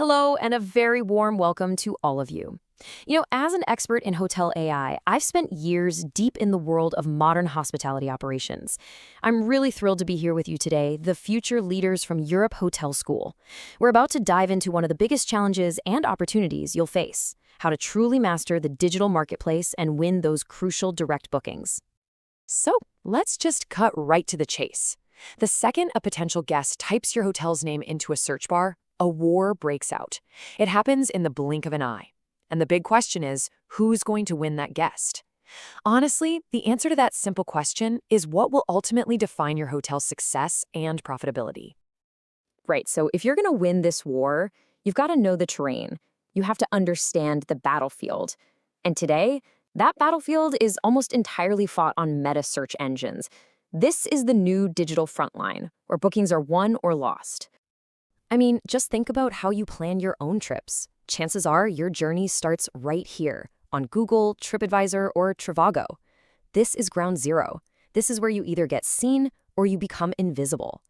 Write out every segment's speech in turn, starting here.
Hello, and a very warm welcome to all of you. As an expert in hotel AI, I've spent years deep in the world of modern hospitality operations. I'm really thrilled to be here with you today, the future leaders from Europe Hotel School. We're about to dive into one of the biggest challenges and opportunities you'll face: how to truly master the digital marketplace and win those crucial direct bookings. So let's just cut right to the chase. The second a potential guest types your hotel's name into a search bar, a war breaks out. It happens in the blink of an eye. And the big question is, who's going to win that guest? Honestly, the answer to that simple question is what will ultimately define your hotel's success and profitability. Right, so if you're going to win this war, you've got to know the terrain. You have to understand the battlefield. And today, that battlefield is almost entirely fought on meta search engines. This is the new digital frontline, where bookings are won or lost. I mean, just think about how you plan your own trips. Chances are your journey starts right here, on Google, TripAdvisor, or Trivago. This is ground zero. This is where you either get seen or you become invisible.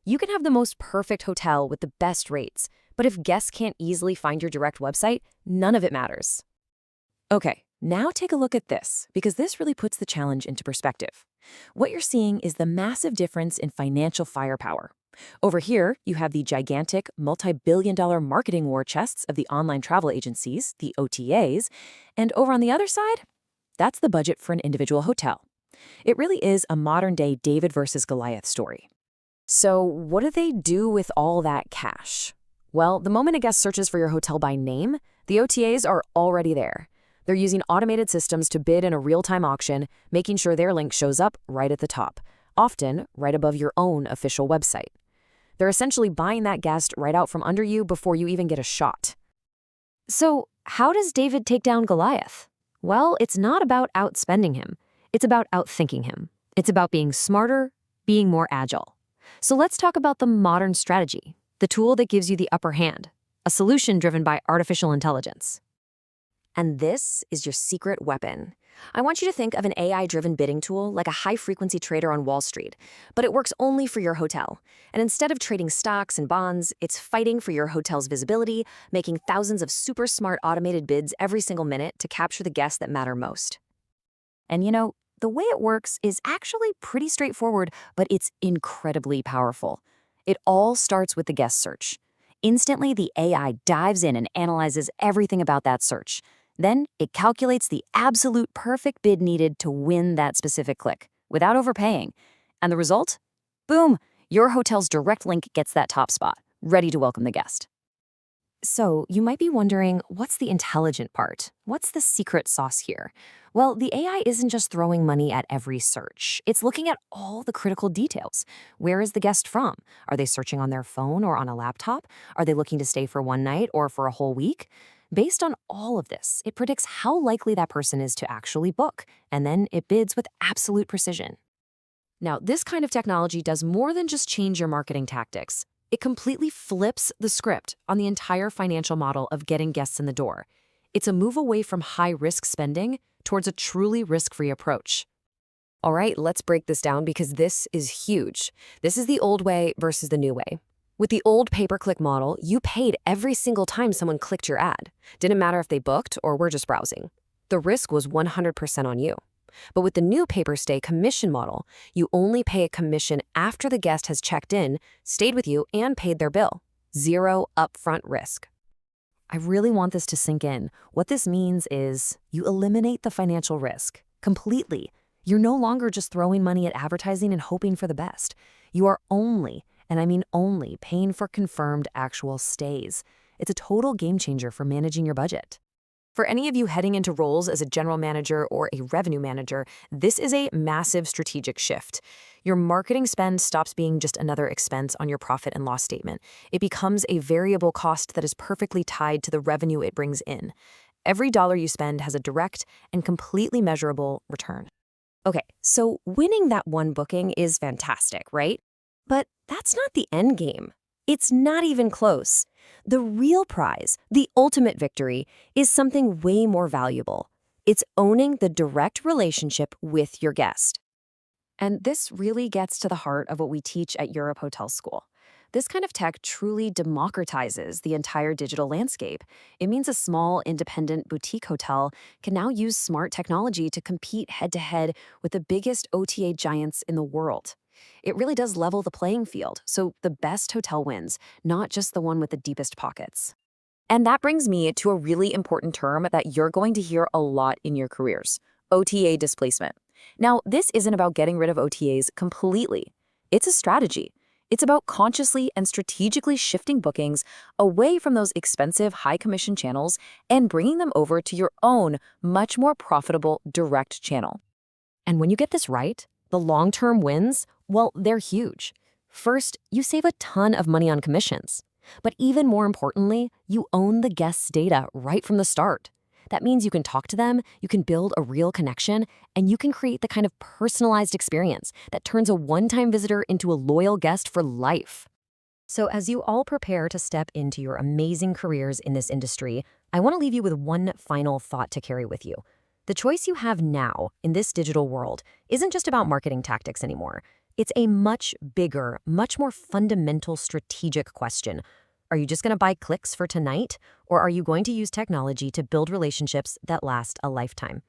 You can have the most perfect hotel with the best rates, but if guests can't easily find your direct website, none of it matters. Okay, now take a look at this, because this really puts the challenge into perspective. What you're seeing is the massive difference in financial firepower. Over here, you have the gigantic, multi-billion-dollar marketing war chests of the online travel agencies, the OTAs, and over on the other side, that's the budget for an individual hotel. It really is a modern-day David versus Goliath story. So what do they do with all that cash? Well, the moment a guest searches for your hotel by name, the OTAs are already there. They're using automated systems to bid in a real-time auction, making sure their link shows up right at the top, often right above your own official website. They're essentially buying that guest right out from under you before you even get a shot. So how does David take down Goliath? Well, it's not about outspending him. It's about outthinking him. It's about being smarter, being more agile. So let's talk about the modern strategy, the tool that gives you the upper hand, a solution driven by artificial intelligence. And this is your secret weapon. I want you to think of an AI-driven bidding tool like a high-frequency trader on Wall Street, but it works only for your hotel. And instead of trading stocks and bonds, it's fighting for your hotel's visibility, making thousands of super smart automated bids every single minute to capture the guests that matter most. And the way it works is actually pretty straightforward, but it's incredibly powerful. It all starts with the guest search. Instantly, the AI dives in and analyzes everything about that search. Then it calculates the absolute perfect bid needed to win that specific click, without overpaying. And the result? Boom! Your hotel's direct link gets that top spot, ready to welcome the guest. So you might be wondering, what's the intelligent part? What's the secret sauce here? Well, the AI isn't just throwing money at every search. It's looking at all the critical details. Where is the guest from? Are they searching on their phone or on a laptop? Are they looking to stay for one night or for a whole week? Based on all of this, it predicts how likely that person is to actually book, and then it bids with absolute precision. Now, this kind of technology does more than just change your marketing tactics. It completely flips the script on the entire financial model of getting guests in the door. It's a move away from high-risk spending towards a truly risk-free approach. All right, let's break this down because this is huge. This is the old way versus the new way. With the old pay-per-click model, you paid every single time someone clicked your ad. Didn't matter if they booked or were just browsing. The risk was 100% on you. But with the new pay-per-stay commission model, you only pay a commission after the guest has checked in, stayed with you, and paid their bill. Zero upfront risk. I really want this to sink in. What this means is you eliminate the financial risk completely. You're no longer just throwing money at advertising and hoping for the best. You are only, and I mean only, paying for confirmed actual stays. It's a total game changer for managing your budget. For any of you heading into roles as a general manager or a revenue manager, this is a massive strategic shift. Your marketing spend stops being just another expense on your profit and loss statement. It becomes a variable cost that is perfectly tied to the revenue it brings in. Every dollar you spend has a direct and completely measurable return. Okay, so winning that one booking is fantastic, right? But that's not the end game. It's not even close. The real prize, the ultimate victory, is something way more valuable. It's owning the direct relationship with your guest. And this really gets to the heart of what we teach at Europe Hotel School. This kind of tech truly democratizes the entire digital landscape. It means a small, independent boutique hotel can now use smart technology to compete head-to-head with the biggest OTA giants in the world. It really does level the playing field, so the best hotel wins, not just the one with the deepest pockets. And that brings me to a really important term that you're going to hear a lot in your careers: OTA displacement. Now, this isn't about getting rid of OTAs completely. It's a strategy. It's about consciously and strategically shifting bookings away from those expensive, high-commission channels and bringing them over to your own, much more profitable direct channel. And when you get this right, the long-term wins, well, they're huge. First, you save a ton of money on commissions. But even more importantly, you own the guest's data right from the start. That means you can talk to them, you can build a real connection, and you can create the kind of personalized experience that turns a one-time visitor into a loyal guest for life. So as you all prepare to step into your amazing careers in this industry, I want to leave you with one final thought to carry with you. The choice you have now in this digital world isn't just about marketing tactics anymore. It's a much bigger, much more fundamental strategic question. Are you just going to buy clicks for tonight, or are you going to use technology to build relationships that last a lifetime?